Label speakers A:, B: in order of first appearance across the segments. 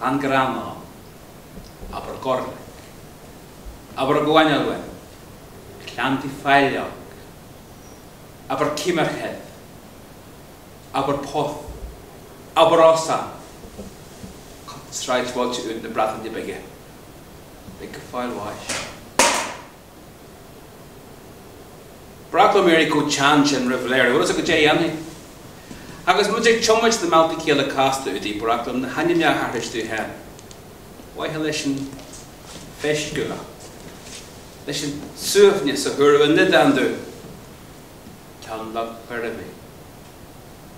A: an grama, aber gorle, aber gwanelwe, clanti failiog, aber kimmerhead, aber poth, aber osa, strides watch it in the breath of the biggie. Like a file wash. Braclamiri go change and revelary. What is a good jay, Annie? I was much chumage the multi killer cast to the Braclam, the Hanya Harris to him. Why listen fish gula? Listen servness of her and the dander. Can love Berbe.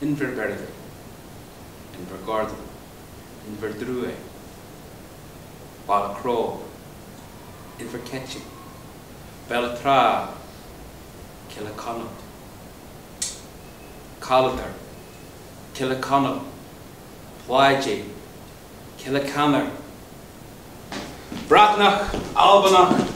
A: In Verberbe. In Vergarden. In Verdrue. Bala Crow. In Verketching. Bellatra. Killaconald. Calder. Killaconald. Plyge. Killacanner. Bratnach. Albanach.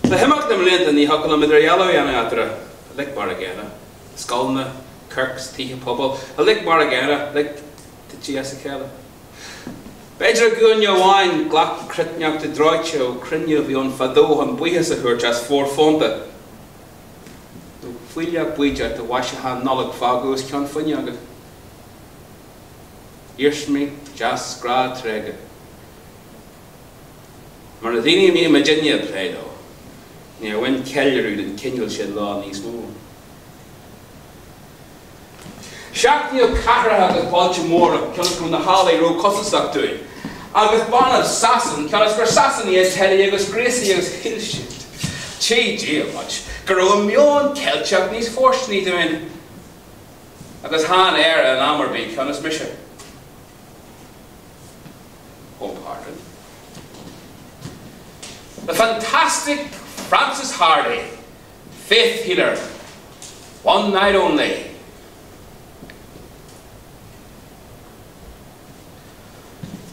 A: The himmock them lint and the huckle of the yellow yanatra. A lick baragana. Skulna. Kirk's tea pobble. A lick baragana. Lick the Giasicella. Beidr Gunja wine, Glock Critnyak the Droicho, Crinio Vion Fado, and Buias a her just 4 fonda. Fuilla Buija to Washahan Nolok Fagos Kion Funyaga. Irshmi, Jas Gra Trega. Maradini me Virginia play though. Near when Kellerud and Kindle shed law in these moon. Shaknio Cara the Baltimore, Killicum the Harley Road Cossack to it. Agus Bonnet Sasson, Callis for Sasson, yes, Heliagos Gracie, hill shit. Gee, much. Garomion, Kelchuk, these fortunate to win. Agus Han Air and Amerby, Callis Mission. Oh, pardon. The fantastic Francis Hardy, faith healer, one night only.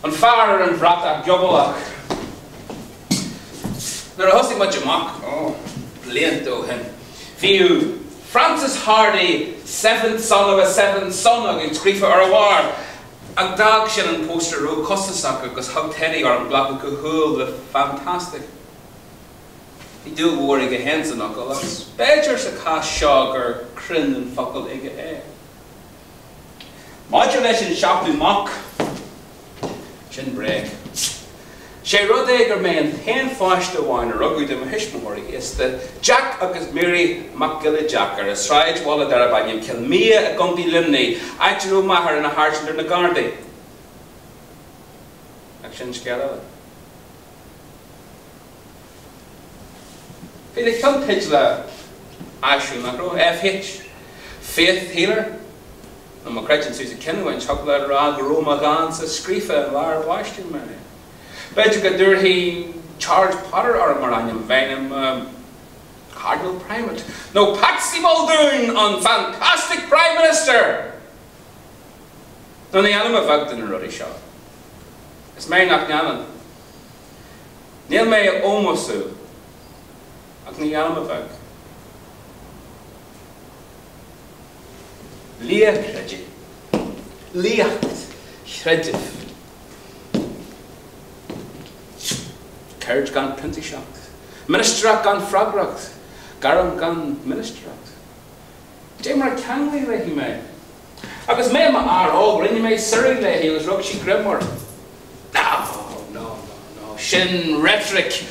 A: On far and Vrata Jobolak. There are much a mock. Oh, brilliant though him. View Francis Hardy, 7th son of a 7th son of Screefa or a war. A dog shin and poster row Costasacker because Hug Teddy or a Black Cahool, the fantastic. He do worry a hens and knuckle. Badgers a cast shog or crin and fuckle egg air. Modulation shop in mock. Shin break. She Rodeger man 10 foster wine or rugby to Mahishmori is the Jack Agus Miri Macgilla Jacker, a stride walla darabanyam, Kilmea a Gundy Limney, Achuru Mahar and a Harshender Nagardi. Action Scala. Philip Cunt Hitchler, Ashu Macro, F. Hitch, Faith Healer. And my Gretchen Susie Kenwin, Chocolate Rag, Roma Gans, a Screefa, and Lara Washington man. Bedjugadur he Charge Potter or Maranium Venom Cardinal Primate. No Patsy Muldoon on fantastic Prime Minister. No the animal of in a ruddy shot. It's Mary Knocknanan. Neil May Omosu. Akni animal Lia Creidimh. Lia Creidimh. Courage gan Printy Shock. Ministrak gan Frogrock. Garam gan Ministrak. Jamar Kangley lehi me. Agus me ma ar all rinny me Surrey lehi was Roxy Grimmer. No. Shin rhetoric.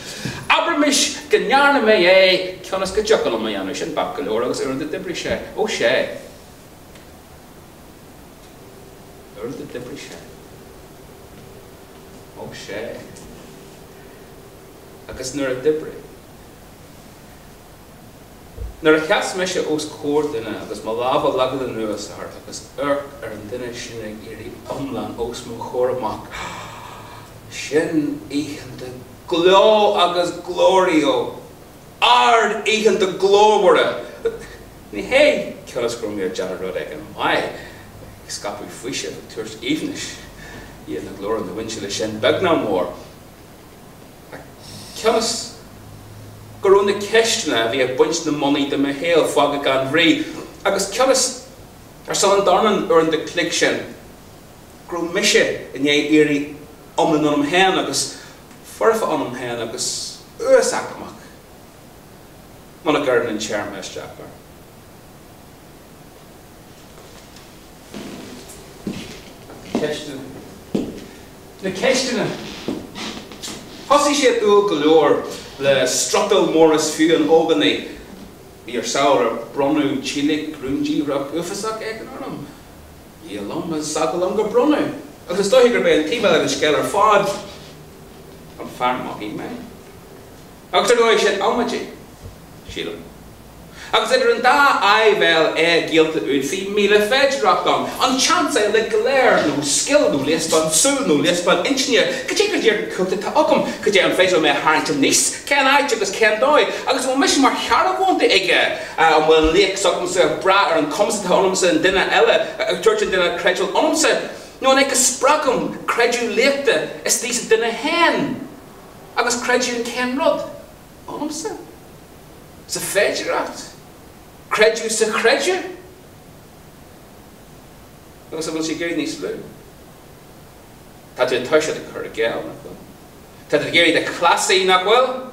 A: Abramish Ganyana me Kionas Gajuckle me Yano Shin Bakal agus the debris share. Oh share. The debris share. Oh share. Agus nur a debris. Nur a chas meisha os cord in agus malava lagad an nuas hart agus an dinne shinnig iri umlan os mo choramak. Shin ihan de glow agus glorio. Ard ihan de glowbora. Ni hey, kiolas grumir jar rodeg and mai. Scapu fisher tours evenish. Ye the glory in the windshield shin beg no more. Kiolas Gorona Keshna via bunch the money the mahale fog gan re. Agus kiolas are son darnan earn the cliction. gro mishe in ye iri om hen agus furfa om hen agus usakamach. Mona garden and chair mesh jackar. The question Hossi sé dú galore le struttal Morris few and ogany your sour bronu chilik grungy rock ufasak econom. Ye lumba sagalunga bronu. Agus dohiger be an tibal and skeller fod on farm mocky man. Agus do I shed omaji. Sheila. Agus an da vel gilt ut fi mile fed rock on. On chance I le glare no skill no list on su no list on engineer. Could you cook it to okum? Could you facial me harrington nis? Can I just can doy? Agus will mission mar hard won't the egg. When lake sokum se bra and comes to onum and dinner ella church and dinner credul onum se. No nek sprakum credu lekte is these dinner hen. Agus credu ken rod. Onum se. It's a fedger out. Credu se credu. Agus will she geri ni slu. Tad you touch the currigel. Tad you geri the classy not well.